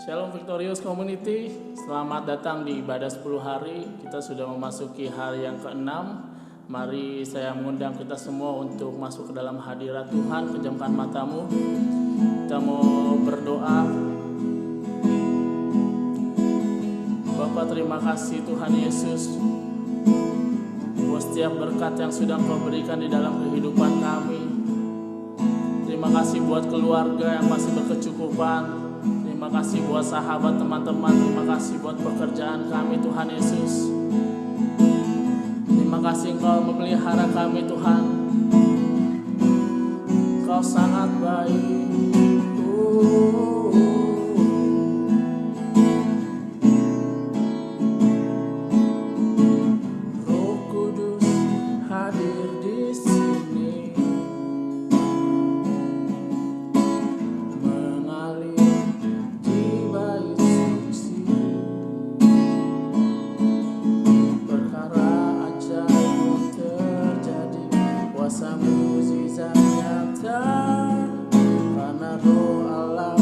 Shalom Victorious Community, selamat datang di ibadah 10 hari. Kita sudah memasuki hari yang ke-6. Mari saya mengundang kita semua untuk masuk ke dalam hadirat Tuhan. Pejamkan matamu. Kita mau berdoa. Bapa, terima kasih Tuhan Yesus buat setiap berkat yang sudah Engkau berikan di dalam kehidupan kami. Terima kasih buat keluarga yang masih berkecukupan. Terima kasih buat sahabat, teman-teman. Terima kasih buat pekerjaan kami Tuhan Yesus. Terima kasih Engkau memelihara kami Tuhan. Engkau sangat baik. Roh Kudus hadir di sini, mengalir di bait suci. Perkara ajaib terjadi, kuasa mukjizat nyata, karena Roh Allah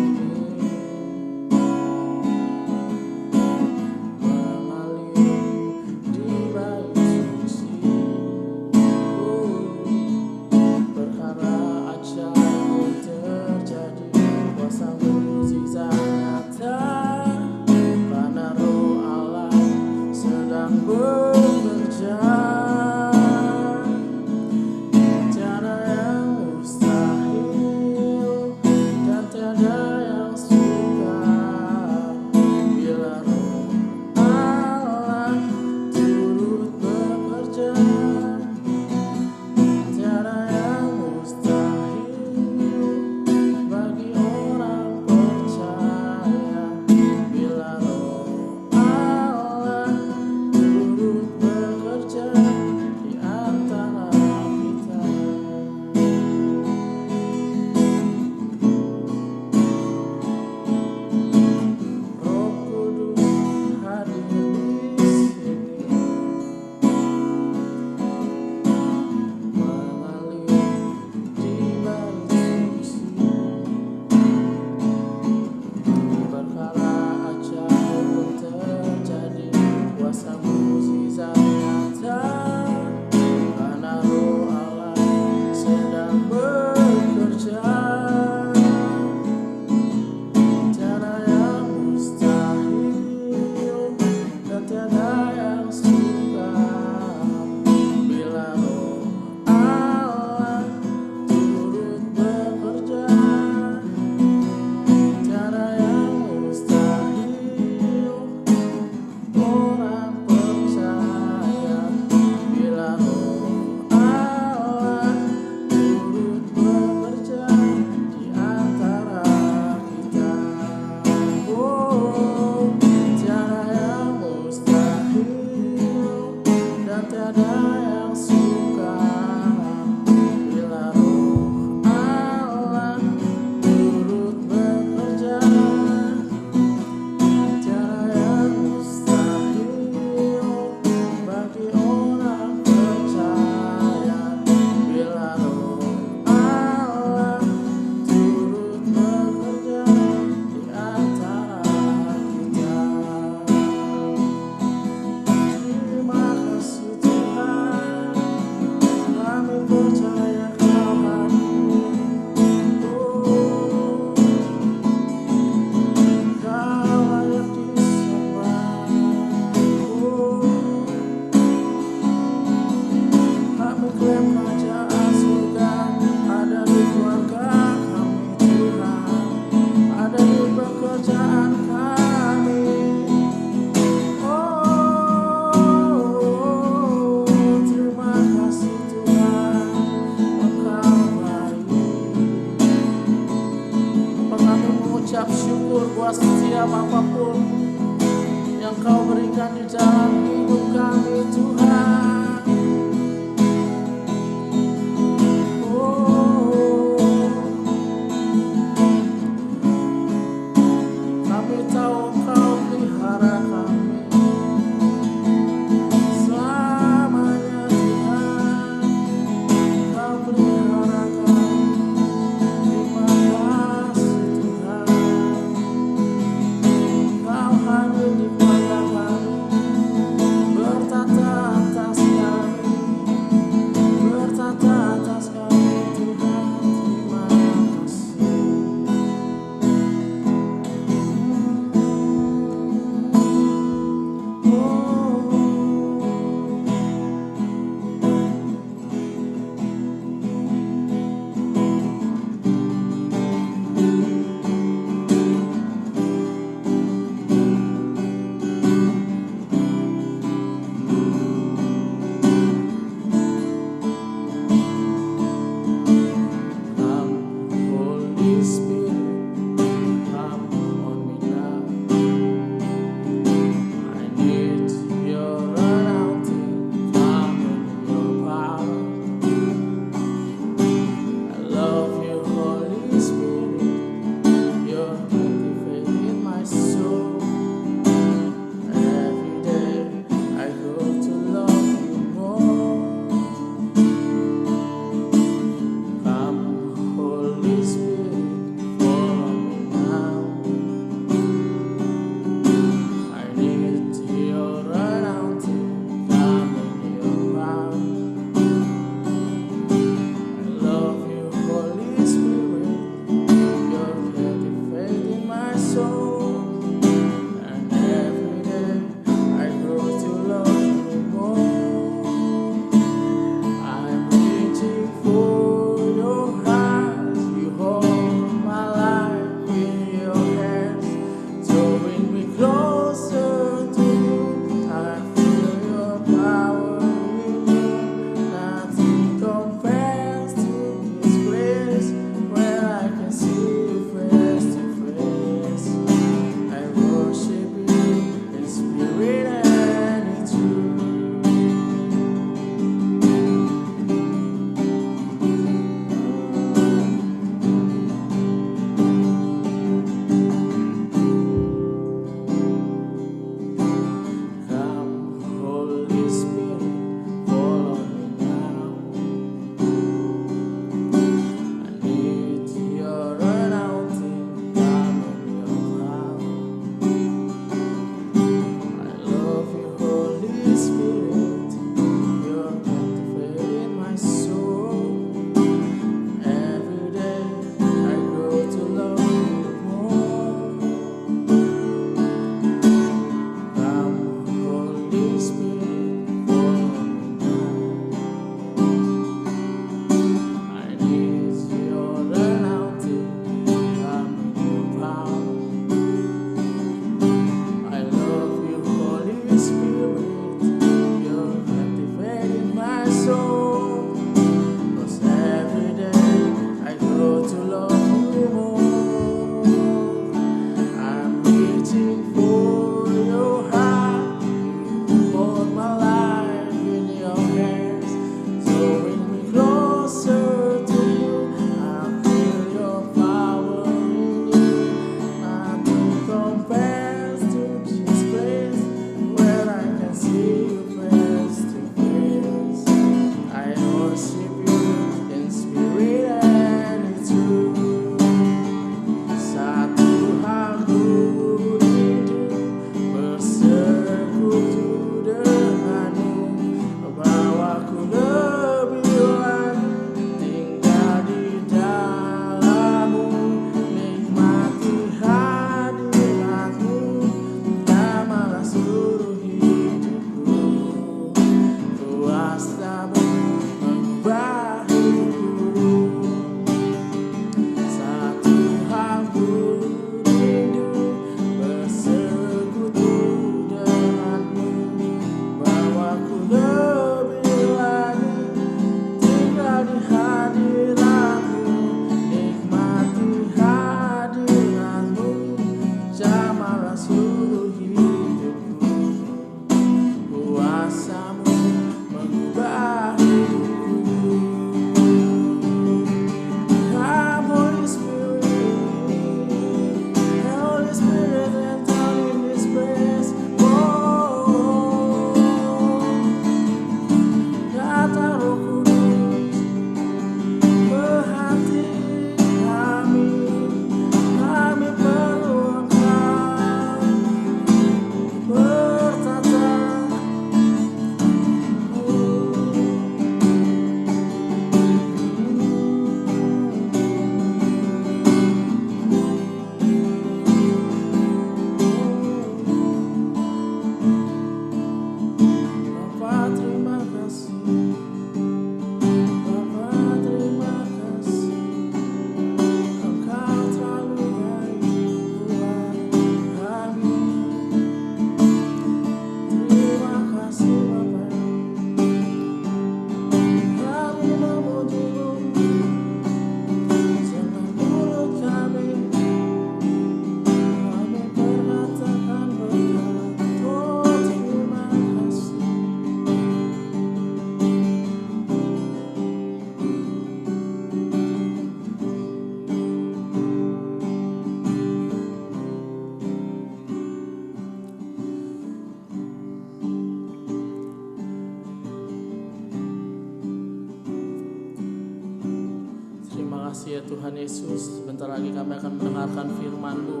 kasih ya Tuhan Yesus. Sebentar lagi kami akan mendengarkan firman-Mu.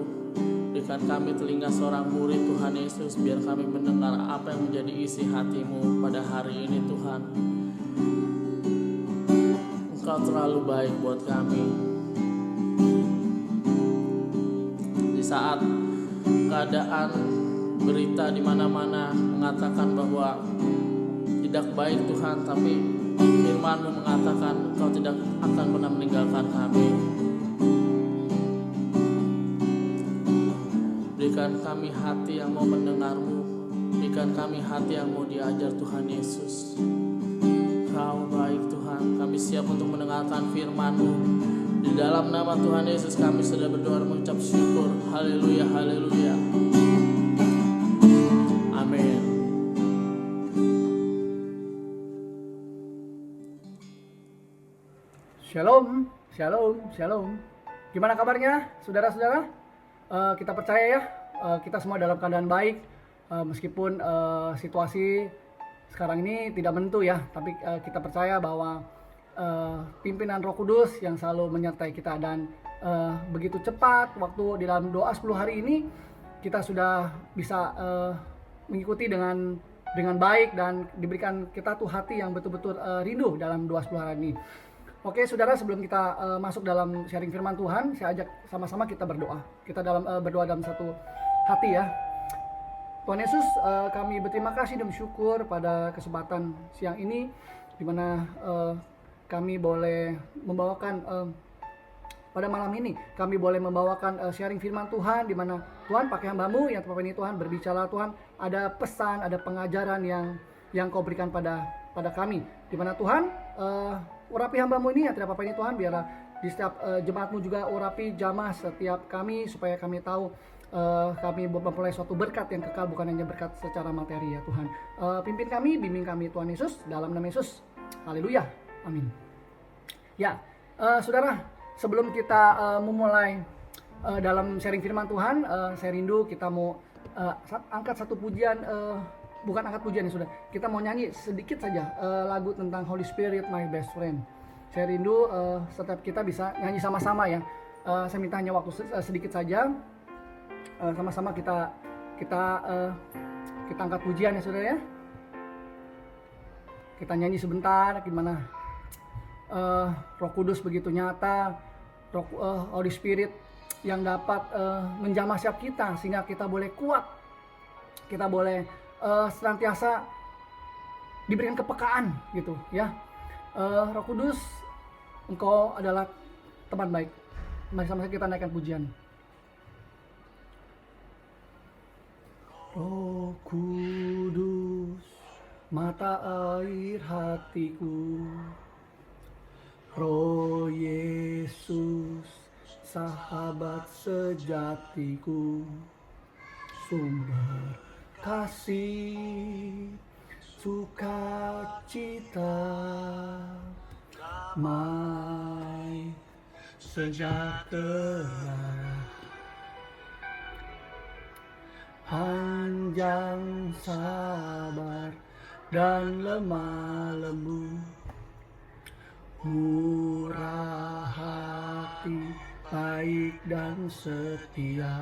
Berikan kami telinga seorang murid Tuhan Yesus, biar kami mendengar apa yang menjadi isi hati-Mu pada hari ini Tuhan. Engkau terlalu baik buat kami. Di saat keadaan berita di mana-mana mengatakan bahwa tidak baik Tuhan, tapi firman-Mu mengatakan Engkau tidak akan pernah meninggalkan kami. Berikan kami hati yang mau mendengar-Mu, berikan kami hati yang mau diajar Tuhan Yesus. Kau baik Tuhan, kami siap untuk mendengarkan firman-Mu. Di dalam nama Tuhan Yesus kami sudah berdoa mengucap syukur. Haleluya, haleluya. Amin. Shalom, shalom, shalom. Gimana kabarnya, saudara-saudara? Kita percaya ya, kita semua dalam keadaan baik, meskipun situasi sekarang ini tidak menentu ya. Tapi kita percaya bahwa pimpinan Roh Kudus yang selalu menyertai kita, dan begitu cepat waktu di dalam doa 10 hari ini kita sudah bisa mengikuti dengan baik, dan diberikan kita tuh hati yang betul-betul rindu dalam doa 10 hari ini. Oke saudara, sebelum kita masuk dalam sharing firman Tuhan, saya ajak sama-sama kita berdoa. Kita berdoa dalam satu hati ya. Tuhan Yesus, kami berterima kasih dan bersyukur pada kesempatan siang ini, di mana kami boleh membawakan pada malam ini, kami boleh membawakan sharing firman Tuhan, di mana Tuhan pakai hamba-Mu yang tepat ini Tuhan berbicara. Tuhan, ada pesan, ada pengajaran yang Kau berikan pada kami, di mana Tuhan urapi hamba-Mu ini yang tidak apa-apa ini Tuhan, biarlah di setiap jemaat-Mu juga urapi jamah setiap kami, supaya kami tahu kami memperoleh suatu berkat yang kekal, bukan hanya berkat secara materi ya Tuhan. Pimpin kami, bimbing kami Tuhan Yesus, dalam nama Yesus, haleluya, amin. Ya, saudara, sebelum kita memulai dalam sharing firman Tuhan, saya rindu kita mau angkat satu pujian, bukan angkat pujian ya sudah, kita mau nyanyi sedikit saja lagu tentang Holy Spirit My Best Friend. Saya rindu setiap kita bisa nyanyi sama-sama ya. Saya minta hanya waktu sedikit saja, sama-sama kita angkat pujian ya saudara ya. Kita nyanyi sebentar, gimana Roh Kudus begitu nyata, Holy Spirit yang dapat menjamah setiap kita, sehingga kita boleh kuat, kita boleh senantiasa diberikan kepekaan gitu ya. Roh Kudus, Engkau adalah teman baik. Mari sama-sama kita naikkan pujian. Roh Kudus, mata air hatiku. Roh Yesus, sahabat sejatiku. Sumber kasih, sukacita, damai, sejahtera, panjang sabar dan lemah lembut, murah hati, baik dan setia,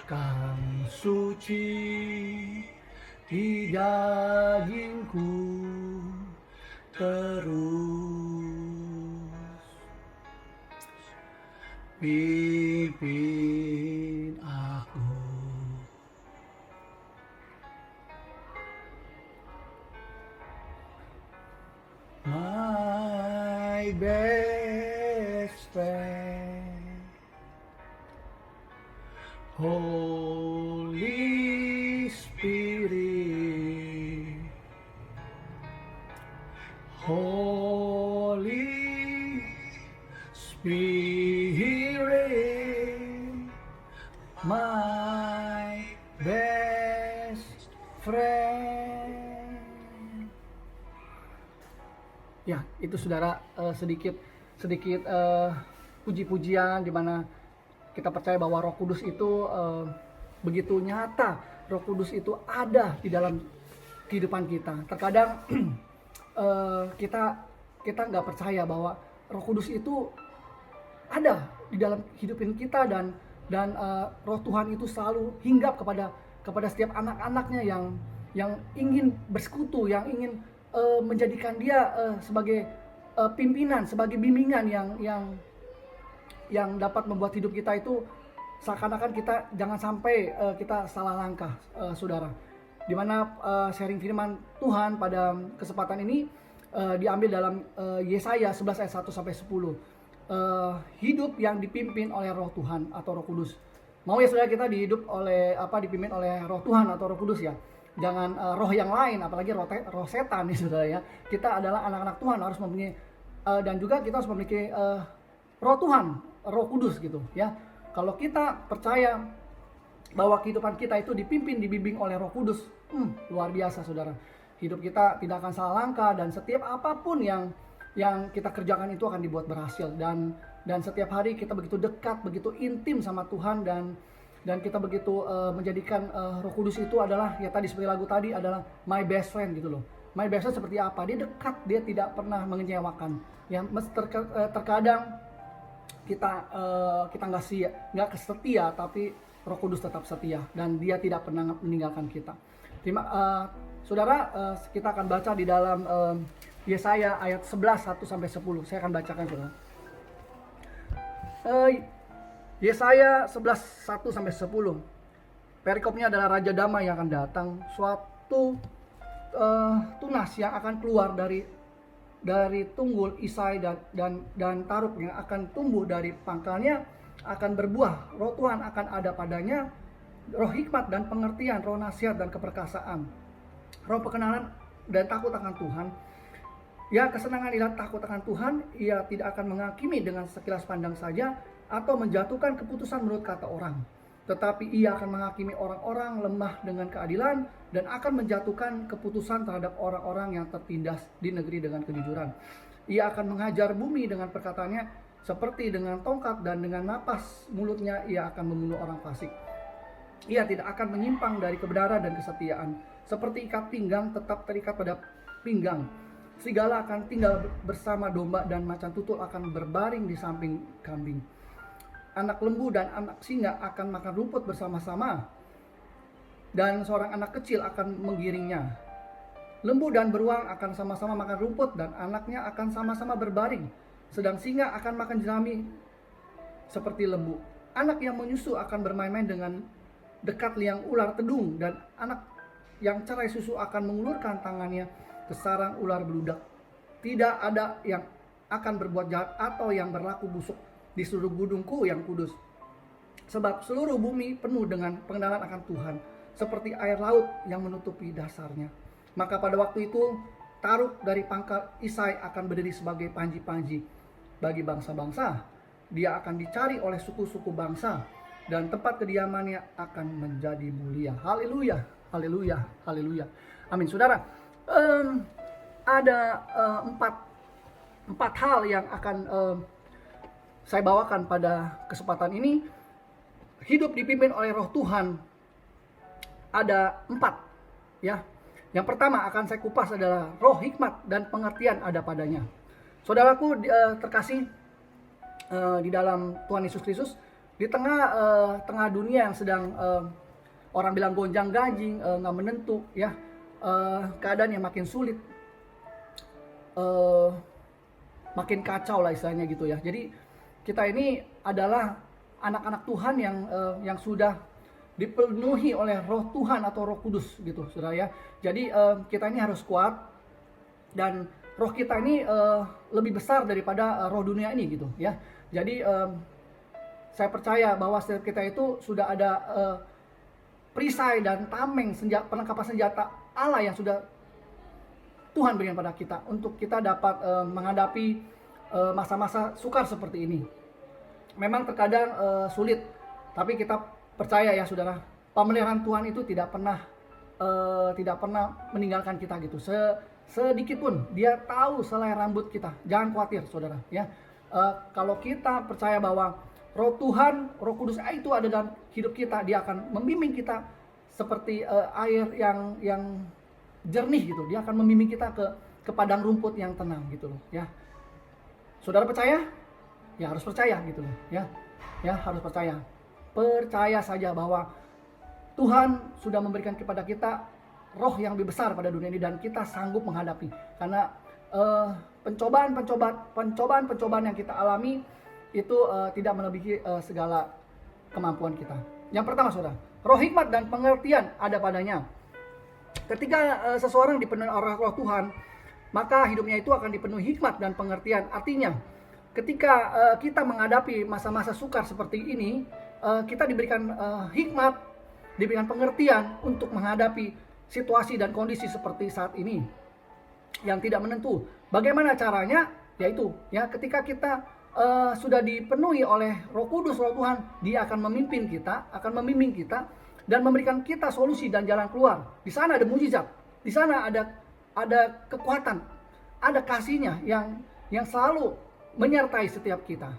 kekang suci di dagingku terus, pimpin aku. My best friend, Holy Spirit, Holy Spirit, my best friend. Ya, itu saudara sedikit puji-pujian, di mana kita percaya bahwa Roh Kudus itu begitu nyata. Roh Kudus itu ada di dalam kehidupan kita. Terkadang kita nggak percaya bahwa Roh Kudus itu ada di dalam hidupin kita, dan Roh Tuhan itu selalu hinggap kepada setiap anak-anaknya yang ingin bersekutu, yang ingin menjadikan dia sebagai pimpinan, sebagai bimbingan yang dapat membuat hidup kita itu seakan-akan kita jangan sampai kita salah langkah, saudara. Dimana sharing firman Tuhan pada kesempatan ini diambil dalam Yesaya 11 ayat 1 sampai 10. Hidup yang dipimpin oleh Roh Tuhan atau Roh Kudus. Mau ya saudara, kita dipimpin oleh Roh Tuhan atau Roh Kudus ya. Jangan roh yang lain, apalagi roh setan nih saudara ya. Kita adalah anak-anak Tuhan, harus mempunyai dan juga kita harus memiliki Roh Tuhan, Roh Kudus gitu ya. Kalau kita percaya bahwa kehidupan kita itu dibimbing oleh Roh Kudus, luar biasa saudara. Hidup kita tidak akan salah langkah, dan setiap apapun yang kita kerjakan itu akan dibuat berhasil, dan setiap hari kita begitu dekat, begitu intim sama Tuhan, dan kita begitu menjadikan Roh Kudus itu adalah ya tadi seperti lagu tadi adalah my best friend gitu loh. My best friend seperti apa? Dia dekat, dia tidak pernah mengecewakan. Ya terkadang kita nggak setia, tapi Roh Kudus tetap setia dan dia tidak pernah meninggalkan kita. Saudara, kita akan baca di dalam Yesaya ayat 11 1 sampai 10. Saya akan bacakan saudara. Yesaya 11 1 sampai 10. Perikopnya adalah Raja Damai yang akan datang, suatu tunas yang akan keluar dari tunggul Isai dan taruk yang akan tumbuh dari pangkalnya akan berbuah. Roh Tuhan akan ada padanya, roh hikmat dan pengertian, roh nasihat dan keperkasaan, roh pengenalan dan takut akan Tuhan. Ya, kesenangan ialah takut akan Tuhan. Ia tidak akan menghakimi dengan sekilas pandang saja atau menjatuhkan keputusan menurut kata orang, tetapi ia akan menghakimi orang-orang lemah dengan keadilan dan akan menjatuhkan keputusan terhadap orang-orang yang tertindas di negeri dengan kejujuran. Ia akan menghajar bumi dengan perkataannya seperti dengan tongkat, dan dengan napas mulutnya ia akan membunuh orang fasik. Ia tidak akan menyimpang dari kebenaran dan kesetiaan. Seperti ikat pinggang tetap terikat pada pinggang, serigala akan tinggal bersama domba, dan macan tutul akan berbaring di samping kambing. Anak lembu dan anak singa akan makan rumput bersama-sama, dan seorang anak kecil akan menggiringnya. Lembu dan beruang akan sama-sama makan rumput, dan anaknya akan sama-sama berbaring. Sedang singa akan makan jerami seperti lembu. Anak yang menyusu akan bermain-main dengan dekat liang ular tedung, dan anak yang cerai susu akan mengulurkan tangannya ke sarang ular beludak. Tidak ada yang akan berbuat jahat atau yang berlaku busuk di seluruh gunungku yang kudus. Sebab seluruh bumi penuh dengan pengenalan akan Tuhan, seperti air laut yang menutupi dasarnya. Maka pada waktu itu taruk dari pangkal Isai akan berdiri sebagai panji-panji bagi bangsa-bangsa. Dia akan dicari oleh suku-suku bangsa, dan tempat kediamannya akan menjadi mulia. Haleluya, haleluya, haleluya. Amin. Saudara, ada empat hal yang akan saya bawakan pada kesempatan ini. Hidup dipimpin oleh Roh Tuhan ada 4 ya. Yang pertama akan saya kupas adalah roh hikmat dan pengertian ada padanya. Saudaraku terkasih di dalam Tuhan Yesus Kristus, di tengah dunia yang sedang orang bilang gonjang-ganjing, nggak menentu ya, keadaan yang makin sulit, makin kacau lah istilahnya gitu ya. Jadi kita ini adalah anak-anak Tuhan yang sudah dipenuhi oleh Roh Tuhan atau Roh Kudus gitu, saudara ya. Jadi kita ini harus kuat, dan roh kita ini lebih besar daripada roh dunia ini gitu ya. Jadi saya percaya bahwa setiap kita itu sudah ada perisai dan tameng perlengkapan senjata Allah yang sudah Tuhan berikan pada kita untuk kita dapat menghadapi masa-masa sukar seperti ini. Memang terkadang sulit, tapi kita percaya ya saudara, pemeliharaan Tuhan itu tidak pernah meninggalkan kita gitu. Sedikit pun Dia tahu selai rambut kita. Jangan khawatir saudara ya. Kalau kita percaya bahwa Roh Tuhan, Roh Kudus itu ada dalam hidup kita, Dia akan membimbing kita seperti air yang jernih gitu. Dia akan membimbing kita ke padang rumput yang tenang gitu loh ya. Saudara percaya? Ya harus percaya gitu loh, ya. Ya harus percaya. Percaya saja bahwa Tuhan sudah memberikan kepada kita roh yang lebih besar pada dunia ini dan kita sanggup menghadapi. Karena pencobaan yang kita alami itu tidak melebihi segala kemampuan kita. Yang pertama, saudara, roh hikmat dan pengertian ada padanya. Ketika seseorang dipenuhi oleh roh Tuhan, maka hidupnya itu akan dipenuhi hikmat dan pengertian. Artinya, ketika kita menghadapi masa-masa sukar seperti ini, kita diberikan hikmat, diberikan pengertian untuk menghadapi situasi dan kondisi seperti saat ini yang tidak menentu. Bagaimana caranya? Yaitu ya ketika kita sudah dipenuhi oleh Roh Kudus, Roh Tuhan, Dia akan memimpin kita, akan membimbing kita dan memberikan kita solusi dan jalan keluar. Di sana ada mujizat, di sana ada kekuatan, ada kasih-Nya yang selalu menyertai setiap kita.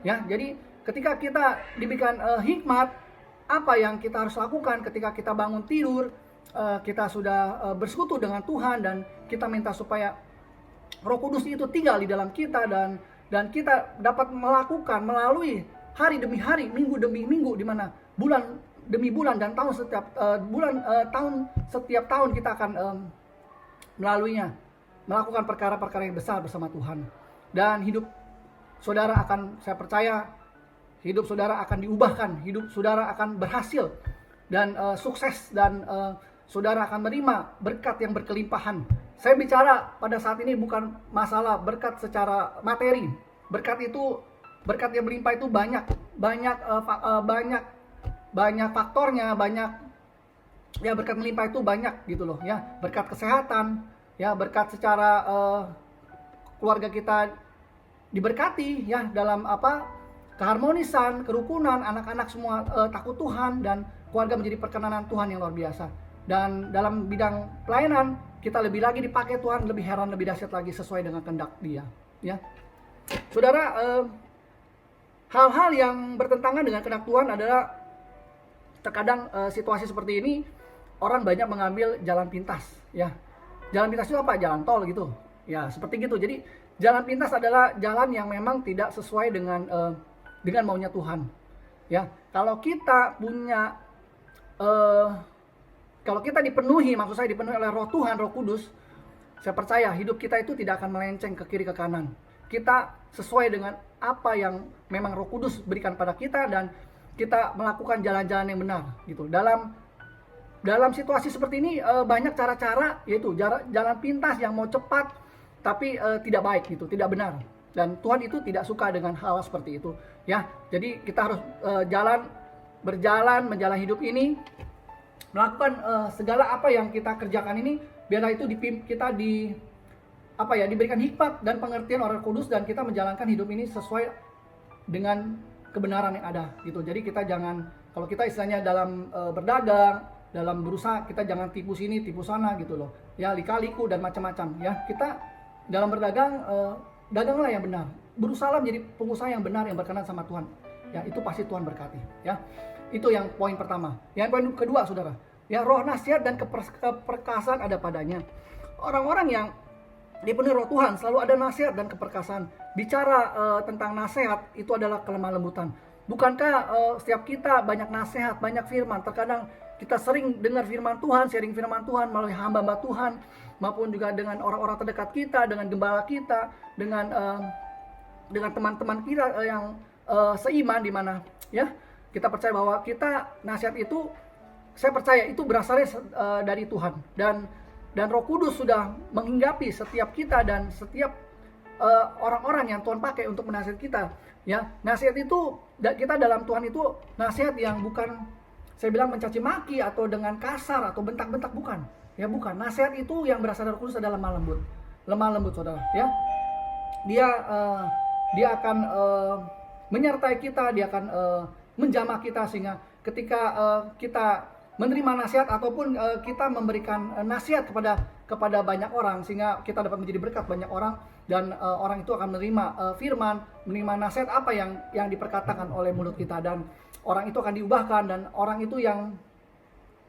Ya, jadi ketika kita diberikan hikmat, apa yang kita harus lakukan ketika kita bangun tidur, kita sudah bersekutu dengan Tuhan dan kita minta supaya Roh Kudus itu tinggal di dalam kita dan kita dapat melakukan melalui hari demi hari, minggu demi minggu, di mana bulan demi bulan dan tahun setiap tahun kita akan melaluinya, melakukan perkara-perkara yang besar bersama Tuhan. Dan hidup saudara akan, saya percaya, hidup saudara akan diubahkan, hidup saudara akan berhasil dan sukses, dan saudara akan menerima berkat yang berkelimpahan. Saya bicara pada saat ini bukan masalah berkat secara materi. Berkat yang berlimpah itu banyak faktornya, banyak ya, berkat melimpah itu banyak gitu loh ya. Berkat kesehatan, ya, berkat secara keluarga kita diberkati ya, dalam keharmonisan, kerukunan, anak-anak semua takut Tuhan dan keluarga menjadi perkenanan Tuhan yang luar biasa. Dan dalam bidang pelayanan kita lebih lagi dipakai Tuhan, lebih heran, lebih dahsyat lagi sesuai dengan kehendak Dia ya. Saudara, hal-hal yang bertentangan dengan kehendak Tuhan adalah terkadang situasi seperti ini orang banyak mengambil jalan pintas ya. Jalan pintas itu apa? Jalan tol gitu ya, seperti gitu. Jadi jalan pintas adalah jalan yang memang tidak sesuai dengan maunya Tuhan ya. Kalau kita punya kalau kita dipenuhi, maksud saya dipenuhi oleh Roh Tuhan, Roh Kudus, saya percaya hidup kita itu tidak akan melenceng ke kiri ke kanan. Kita sesuai dengan apa yang memang Roh Kudus berikan pada kita dan kita melakukan jalan-jalan yang benar gitu. Dalam situasi seperti ini banyak cara-cara, yaitu jalan pintas yang mau cepat tapi tidak baik gitu, tidak benar. Dan Tuhan itu tidak suka dengan hal seperti itu ya. Jadi kita harus berjalan menjalani hidup ini, melakukan segala apa yang kita kerjakan ini, biarlah itu kita diberikan hikmat dan pengertian oleh Roh Kudus dan kita menjalankan hidup ini sesuai dengan kebenaran yang ada gitu. Jadi kita jangan, kalau kita istilahnya dalam berdagang, dalam berusaha, kita jangan tipu sini tipu sana gitu loh ya, lika-liku dan macam-macam ya. Kita dalam berdagang, daganglah yang benar, berusaha menjadi pengusaha yang benar yang berkenan sama Tuhan ya, itu pasti Tuhan berkati ya. Itu yang poin pertama. Yang poin kedua, saudara, ya, roh nasihat dan keperkasaan ada padanya. Orang-orang yang dipenuhi Roh Tuhan selalu ada nasihat dan keperkasaan. Bicara tentang nasihat itu adalah kelemah lembutan. Bukankah setiap kita banyak nasihat, banyak firman? Terkadang kita sering dengar firman Tuhan, sharing firman Tuhan melalui hamba-hamba Tuhan, maupun juga dengan orang-orang terdekat kita, dengan gembala kita, dengan teman-teman kita yang seiman, di mana ya kita percaya bahwa nasihat itu, saya percaya itu berasalnya dari Tuhan, dan Roh Kudus sudah menghinggapi setiap kita dan setiap orang-orang yang Tuhan pakai untuk menasihat kita ya. Nasihat itu kita dalam Tuhan itu nasihat yang bukan, saya bilang, mencaci maki atau dengan kasar atau bentak-bentak, bukan ya, bukan. Nasihat itu yang berasal dari Roh Kudus adalah lemah lembut saudara ya. Dia akan menyertai kita, dia akan menjamah kita, sehingga ketika kita menerima nasihat ataupun kita memberikan nasihat kepada banyak orang, sehingga kita dapat menjadi berkat banyak orang, dan orang itu akan menerima firman, menerima nasihat apa yang diperkatakan oleh mulut kita, dan orang itu akan diubahkan. Dan orang itu yang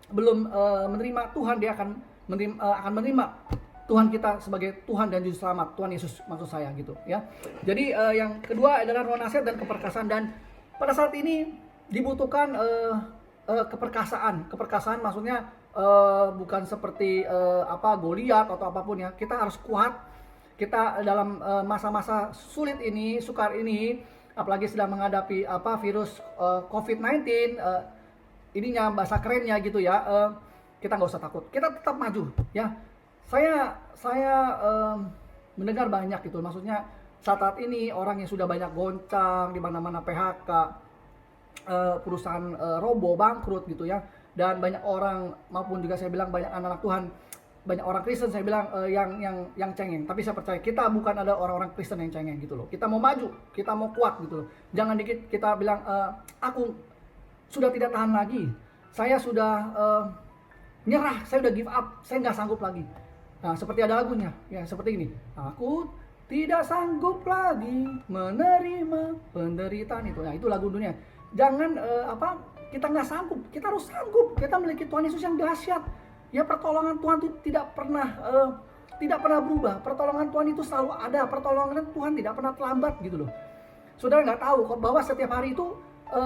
belum menerima Tuhan, dia akan menerima Tuhan kita sebagai Tuhan dan Juru Selamat, Tuhan Yesus maksud saya gitu ya. Jadi yang kedua adalah roh nasihat dan keperkasaan, dan pada saat ini dibutuhkan keperkasaan. Keperkasaan maksudnya bukan seperti Goliat atau apapun ya. Kita harus kuat. Kita dalam masa-masa sulit ini, sukar ini, apalagi sedang menghadapi virus COVID-19, ininya bahasa kerennya gitu ya. Kita nggak usah takut. Kita tetap maju ya. Saya mendengar banyak gitu. Maksudnya saat ini orang yang sudah banyak goncang, di mana-mana PHK, perusahaan roboh, bangkrut gitu ya. Dan banyak orang, maupun juga saya bilang banyak anak-anak Tuhan, banyak orang Kristen saya bilang yang cengeng. Tapi saya percaya kita bukan ada orang-orang Kristen yang cengeng gitu loh. Kita mau maju, kita mau kuat gitu loh. Jangan dikit kita bilang aku sudah tidak tahan lagi, saya sudah nyerah, saya udah give up, saya nggak sanggup lagi. Nah, seperti ada lagunya ya, seperti ini, aku tidak sanggup lagi menerima penderitaan itu. Nah, itu lagu dunia. Jangan kita nggak sanggup, kita harus sanggup. Kita memiliki Tuhan Yesus yang dahsyat. Ya, pertolongan Tuhan itu tidak pernah berubah. Pertolongan Tuhan itu selalu ada. Pertolongan Tuhan tidak pernah terlambat gitu loh. Saudara nggak tahu bahwa setiap hari itu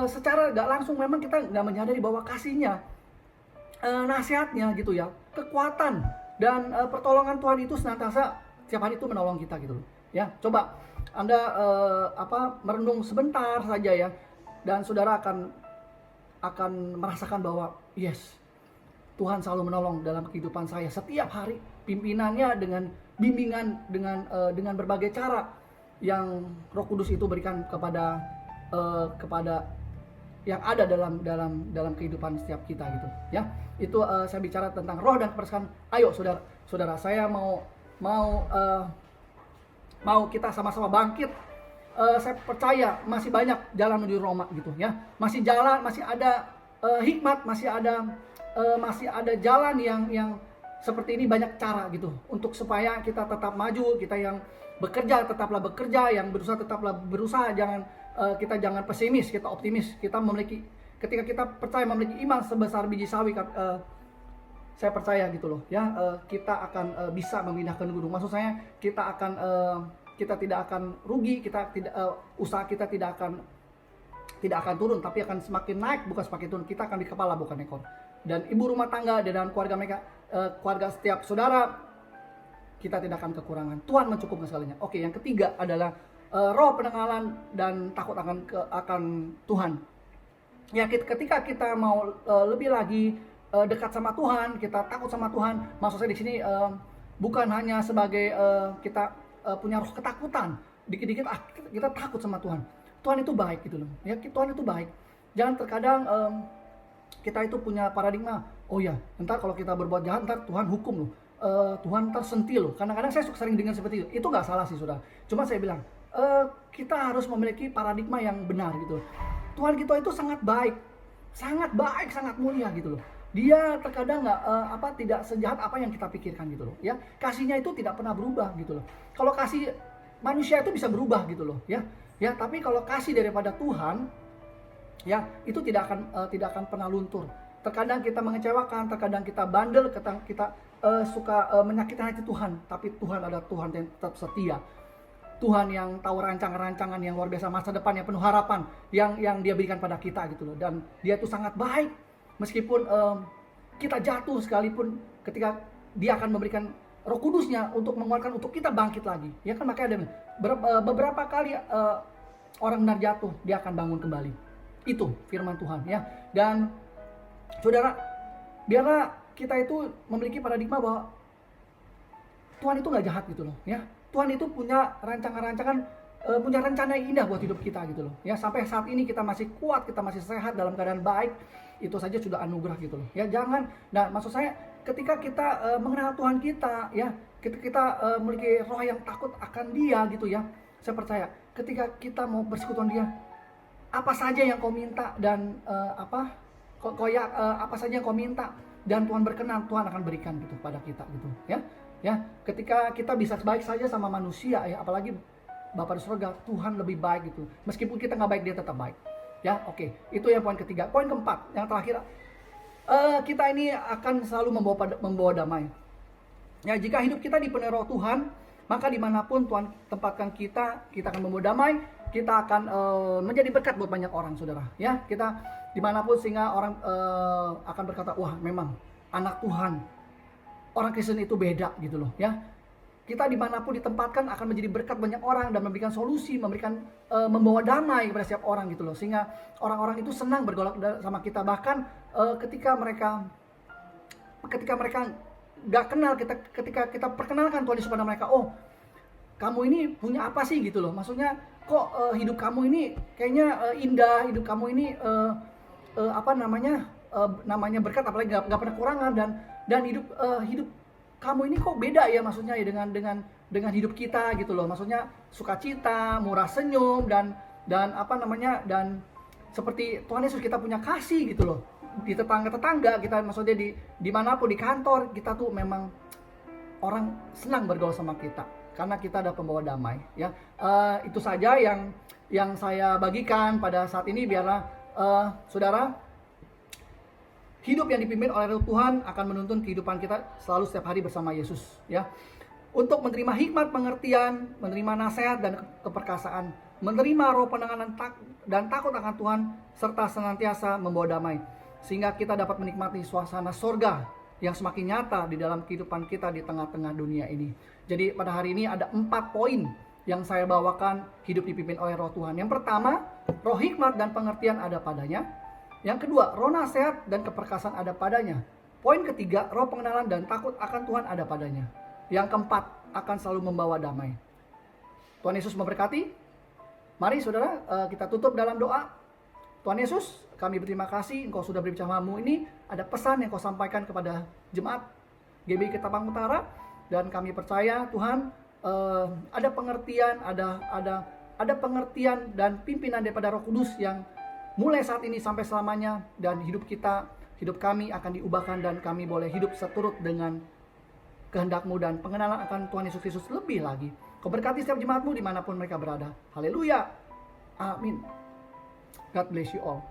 secara nggak langsung memang kita nggak menyadari bahwa kasihnya, nasihatnya gitu ya, kekuatan dan pertolongan Tuhan itu senantiasa setiap hari itu menolong kita gitu loh. Ya, coba Anda merenung sebentar saja ya, dan saudara akan merasakan bahwa yes, Tuhan selalu menolong dalam kehidupan saya setiap hari. Pimpinannya dengan bimbingan, dengan berbagai cara yang Roh Kudus itu berikan kepada yang ada dalam kehidupan setiap kita gitu ya. Itu saya bicara tentang roh dan keperkasaan. Ayo saudara, saya mau kita sama-sama bangkit. Saya percaya masih banyak jalan menuju Roma gitu ya. Masih ada hikmat, masih ada jalan yang seperti ini, banyak cara gitu untuk supaya kita tetap maju. Kita yang bekerja tetaplah bekerja, yang berusaha tetaplah berusaha. Kita jangan pesimis, kita optimis. Ketika kita percaya memiliki iman sebesar biji sawi, saya percaya gitu loh ya, kita akan bisa memindahkan gunung. Maksud saya kita tidak akan rugi, usaha kita tidak akan turun, tapi akan semakin naik, bukan semakin turun. Kita akan di kepala, bukan ekor. Dan ibu rumah tangga di dalam keluarga mereka, keluarga setiap saudara, kita tidak akan kekurangan. Tuhan mencukupkan segalanya. Oke, yang ketiga adalah roh pengenalan dan takut akan Tuhan. Ya, ketika kita mau lebih lagi dekat sama Tuhan, kita takut sama Tuhan. Maksud saya di sini bukan hanya sebagai kita punya roh ketakutan. Dikit-dikit kita takut sama Tuhan. Tuhan itu baik gitu loh. Ya, Tuhan itu baik. Jangan terkadang kita itu punya paradigma, oh ya, ntar kalau kita berbuat jahat ntar Tuhan hukum loh. Tuhan ntar sentil loh. Kadang-kadang saya sering dengar seperti itu. Itu nggak salah sih saudara. Cuma saya bilang kita harus memiliki paradigma yang benar gitu. Tuhan kita itu sangat baik, sangat mulia gitu loh. Dia terkadang tidak sejahat apa yang kita pikirkan gitu loh. Ya, kasihnya itu tidak pernah berubah gitu loh. Kalau kasih manusia itu bisa berubah gitu loh. Ya, tapi kalau kasih daripada Tuhan, ya itu tidak akan pernah luntur. Terkadang kita mengecewakan, terkadang kita bandel, kita suka menyakitkan hati Tuhan. Tapi Tuhan adalah Tuhan yang tetap setia. Tuhan yang tahu rancangan-rancangan yang luar biasa, masa depan yang penuh harapan yang Dia berikan pada kita gitu loh. Dan Dia itu sangat baik. Meskipun kita jatuh sekalipun, ketika Dia akan memberikan Roh Kudusnya untuk menguatkan, untuk kita bangkit lagi. Ya kan, makanya ada beberapa kali orang benar jatuh, Dia akan bangun kembali. Itu firman Tuhan ya. Dan saudara, biarlah kita itu memiliki paradigma bahwa Tuhan itu nggak jahat gitu loh ya. Tuhan itu punya rancangan-rancangan, punya rencana yang indah buat hidup kita gitu loh ya. Sampai saat ini kita masih kuat, kita masih sehat, dalam keadaan baik, itu saja sudah anugerah gitu loh ya. Jangan, nah maksud saya ketika kita mengenal Tuhan kita ya, kita memiliki roh yang takut akan Dia gitu ya. Saya percaya ketika kita mau bersekutu dengan Dia, apa saja yang kau minta dan apa saja yang kau minta dan Tuhan berkenan, Tuhan akan berikan gitu pada kita gitu ya. Ya, ketika kita bisa baik saja sama manusia ya, apalagi Bapa di surga, Tuhan lebih baik gitu. Meskipun kita nggak baik, Dia tetap baik. Ya, oke. Itu yang poin ketiga. Poin keempat, yang terakhir, kita ini akan selalu membawa damai. Ya, jika hidup kita dipenuhi roh Tuhan, maka dimanapun Tuhan tempatkan kita akan membawa damai, kita akan menjadi berkat buat banyak orang, saudara. Ya, kita dimanapun sehingga orang akan berkata, wah memang anak Tuhan, orang Kristen itu beda gitu loh. Ya, kita dimanapun ditempatkan akan menjadi berkat banyak orang dan memberikan solusi, membawa damai kepada setiap orang gitu loh. Sehingga orang-orang itu senang bergaul sama kita. Bahkan ketika mereka nggak kenal kita, ketika kita perkenalkan Tuhan Yesus pada mereka, oh kamu ini punya apa sih gitu loh, maksudnya kok hidup kamu ini kayaknya indah, hidup kamu ini namanya berkat, apalagi nggak pernah kekurangan, dan hidup kamu ini kok beda ya, maksudnya ya dengan hidup kita gitu loh, maksudnya sukacita, murah senyum, dan seperti Tuhan Yesus kita punya kasih gitu loh di tetangga kita, maksudnya dimanapun, di kantor kita tuh memang orang senang bergaul sama kita karena kita ada pembawa damai ya. Itu saja yang saya bagikan pada saat ini. Biarlah saudara, hidup yang dipimpin oleh Roh Tuhan akan menuntun kehidupan kita selalu setiap hari bersama Yesus ya, untuk menerima hikmat pengertian, menerima nasihat dan keperkasaan, menerima roh pendengaran dan takut akan Tuhan, serta senantiasa membawa damai, sehingga kita dapat menikmati suasana sorga yang semakin nyata di dalam kehidupan kita di tengah-tengah dunia ini. Jadi pada hari ini ada 4 poin yang saya bawakan hidup dipimpin oleh Roh Tuhan. Yang pertama, roh hikmat dan pengertian ada padanya. Yang kedua, roh nasihat dan keperkasaan ada padanya. Poin ketiga, roh pengenalan dan takut akan Tuhan ada padanya. Yang keempat, akan selalu membawa damai. Tuhan Yesus memberkati. Mari saudara, kita tutup dalam doa. Tuhan Yesus, kami berterima kasih Engkau sudah beri bersamamu ini. Ada pesan yang Kau sampaikan kepada jemaat GBI Ketapang Utara, dan kami percaya Tuhan ada pengertian, ada pengertian dan pimpinan daripada Roh Kudus yang mulai saat ini sampai selamanya, dan hidup kami akan diubahkan, dan kami boleh hidup seturut dengan kehendak-Mu dan pengenalan akan Tuhan Yesus Kristus lebih lagi. Kau berkati setiap jemaat-Mu dimanapun mereka berada. Haleluya. Amin. God bless you all.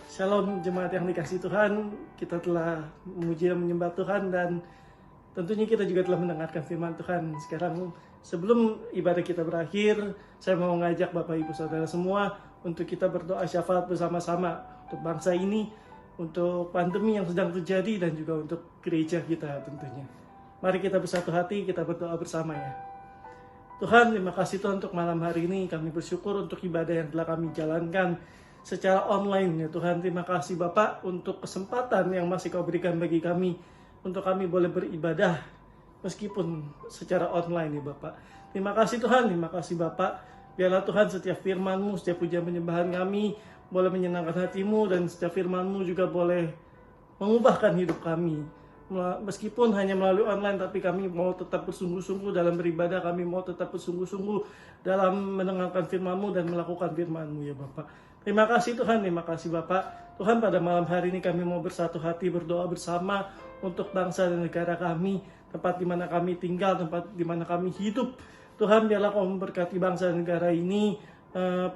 Shalom jemaat yang dikasihi Tuhan, kita telah memuji dan menyembah Tuhan, dan tentunya kita juga telah mendengarkan firman Tuhan. Sekarang sebelum ibadah kita berakhir, saya mau mengajak Bapak Ibu Saudara semua untuk kita berdoa syafaat bersama-sama untuk bangsa ini, untuk pandemi yang sedang terjadi, dan juga untuk gereja kita tentunya. Mari kita bersatu hati, kita berdoa bersama ya. Tuhan, terima kasih Tuhan untuk malam hari ini. Kami bersyukur untuk ibadah yang telah kami jalankan secara online ya Tuhan. Terima kasih Bapak untuk kesempatan yang masih Kau berikan bagi kami, untuk kami boleh beribadah meskipun secara online ya Bapak. Terima kasih Tuhan, terima kasih Bapak. Biarlah Tuhan setiap firman-Mu, setiap pujian penyembahan kami boleh menyenangkan hati-Mu, dan setiap firman-Mu juga boleh mengubahkan hidup kami. Meskipun hanya melalui online, tapi kami mau tetap bersungguh-sungguh dalam beribadah, kami mau tetap bersungguh-sungguh dalam mendengarkan firman-Mu dan melakukan firman-Mu ya Bapak. Terima kasih Tuhan, terima kasih Bapak. Tuhan, pada malam hari ini kami mau bersatu hati berdoa bersama untuk bangsa dan negara kami, tempat di mana kami tinggal, tempat di mana kami hidup. Tuhan, biarlah Kau memberkati bangsa dan negara ini,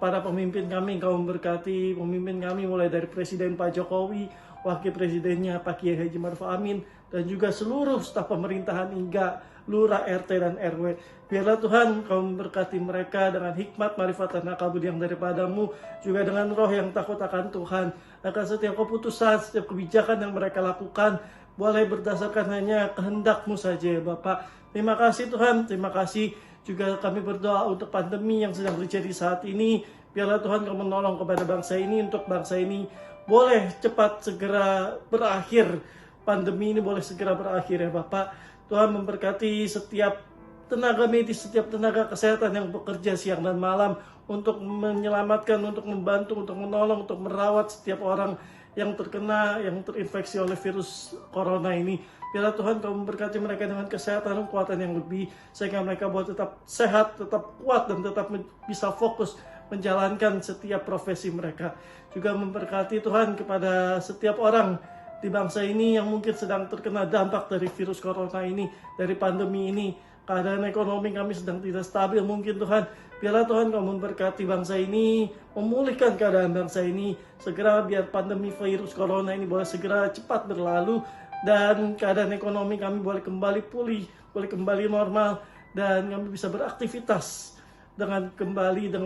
para pemimpin kami, Kau memberkati pemimpin kami mulai dari Presiden Pak Jokowi, Wakil Presidennya Pak Kiai Haji Maruf Amin, dan juga seluruh staf pemerintahan hingga lurah, RT, dan RW. Biarlah Tuhan Kau memberkati mereka dengan hikmat, marifat, dan akal budi yang daripada-Mu, juga dengan roh yang takut akan Tuhan. Akan setiap keputusan, setiap kebijakan yang mereka lakukan boleh berdasarkan hanya kehendak-Mu saja ya Bapak. Terima kasih Tuhan, terima kasih. Juga kami berdoa untuk pandemi yang sedang terjadi saat ini. Biarlah Tuhan Kau menolong kepada bangsa ini, untuk bangsa ini boleh cepat segera berakhir. Pandemi ini boleh segera berakhir ya Bapak. Tuhan memberkati setiap tenaga medis, setiap tenaga kesehatan yang bekerja siang dan malam untuk menyelamatkan, untuk membantu, untuk menolong, untuk merawat setiap orang yang terkena, yang terinfeksi oleh virus corona ini. Biarlah Tuhan Kau memberkati mereka dengan kesehatan dan kekuatan yang lebih, sehingga mereka boleh tetap sehat, tetap kuat, dan tetap bisa fokus menjalankan setiap profesi mereka. Juga memberkati Tuhan kepada setiap orang di bangsa ini yang mungkin sedang terkena dampak dari virus corona ini, dari pandemi ini. Keadaan ekonomi kami sedang tidak stabil mungkin Tuhan. Biarlah Tuhan Kau memberkati bangsa ini, memulihkan keadaan bangsa ini. Segera biar pandemi virus corona ini boleh segera cepat berlalu, dan keadaan ekonomi kami boleh kembali pulih, boleh kembali normal, dan kami bisa beraktivitas dengan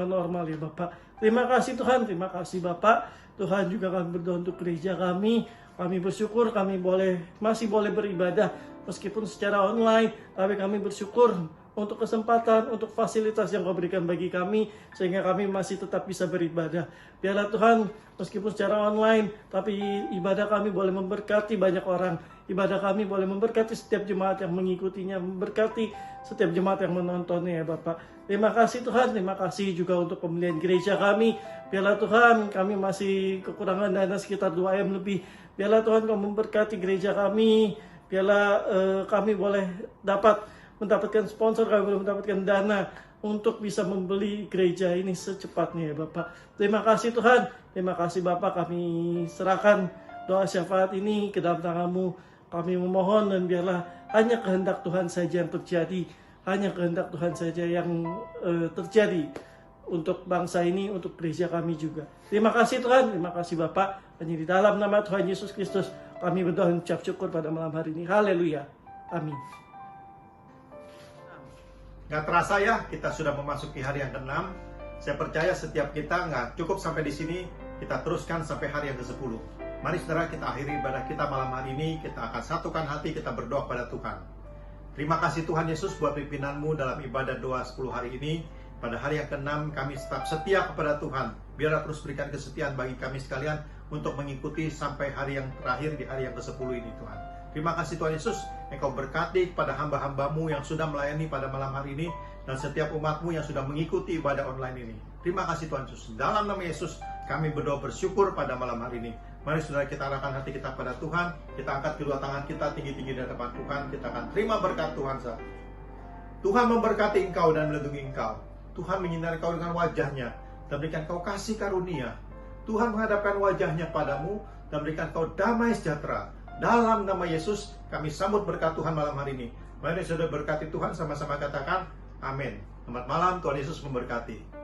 normal ya Bapak. Terima kasih Tuhan, terima kasih Bapak. Tuhan juga kami berdoa untuk gereja kami. Kami bersyukur kami masih boleh beribadah meskipun secara online, tapi kami bersyukur untuk kesempatan, untuk fasilitas yang Kau berikan bagi kami, sehingga kami masih tetap bisa beribadah. Biarlah Tuhan, meskipun secara online, tapi ibadah kami boleh memberkati banyak orang. Ibadah kami boleh memberkati setiap jemaat yang mengikutinya, memberkati setiap jemaat yang menontonnya ya Bapak. Terima kasih Tuhan, terima kasih juga untuk pembelian gereja kami. Biarlah Tuhan, kami masih kekurangan dana sekitar 2M lebih. Biarlah Tuhan Kau memberkati gereja kami. Biarlah kami boleh mendapatkan sponsor, kami boleh mendapatkan dana untuk bisa membeli gereja ini secepatnya ya Bapak. Terima kasih Tuhan, terima kasih Bapak, kami serahkan doa syafaat ini ke dalam tangan-Mu. Kami memohon dan biarlah hanya kehendak Tuhan saja yang terjadi, hanya kehendak Tuhan saja yang terjadi untuk bangsa ini, untuk gereja kami juga. Terima kasih Tuhan, terima kasih Bapak. Hanya di dalam nama Tuhan Yesus Kristus kami berdoa dan ucap syukur pada malam hari ini. Haleluya. Amin. Nggak terasa ya, kita sudah memasuki hari yang ke-6. Saya percaya setiap kita nggak cukup sampai di sini, kita teruskan sampai hari yang ke-10. Mari saudara, kita akhiri ibadah kita malam hari ini. Kita akan satukan hati, kita berdoa pada Tuhan. Terima kasih Tuhan Yesus buat pimpinan-Mu dalam ibadah doa 10 hari ini. Pada hari yang ke-6 kami tetap setia kepada Tuhan. Biarlah terus berikan kesetiaan bagi kami sekalian untuk mengikuti sampai hari yang terakhir di hari yang ke-10 ini Tuhan. Terima kasih Tuhan Yesus, Engkau berkati kepada hamba-hamba-Mu yang sudah melayani pada malam hari ini, dan setiap umat-Mu yang sudah mengikuti ibadah online ini. Terima kasih Tuhan Yesus. Dalam nama Yesus, kami berdoa bersyukur pada malam hari ini. Mari saudara, kita arahkan hati kita pada Tuhan. Kita angkat kedua tangan kita tinggi-tinggi di hadapan Tuhan. Kita akan terima berkat Tuhan saat ini. Tuhan memberkati engkau dan melindungi engkau. Tuhan menyinari engkau dengan wajahnya dan berikan engkau kasih karunia. Tuhan menghadapkan wajahnya padamu dan berikan engkau damai sejahtera. Dalam nama Yesus, kami sambut berkat Tuhan malam hari ini. Mari saudara berkati Tuhan, sama-sama katakan amin. Selamat malam, Tuhan Yesus memberkati.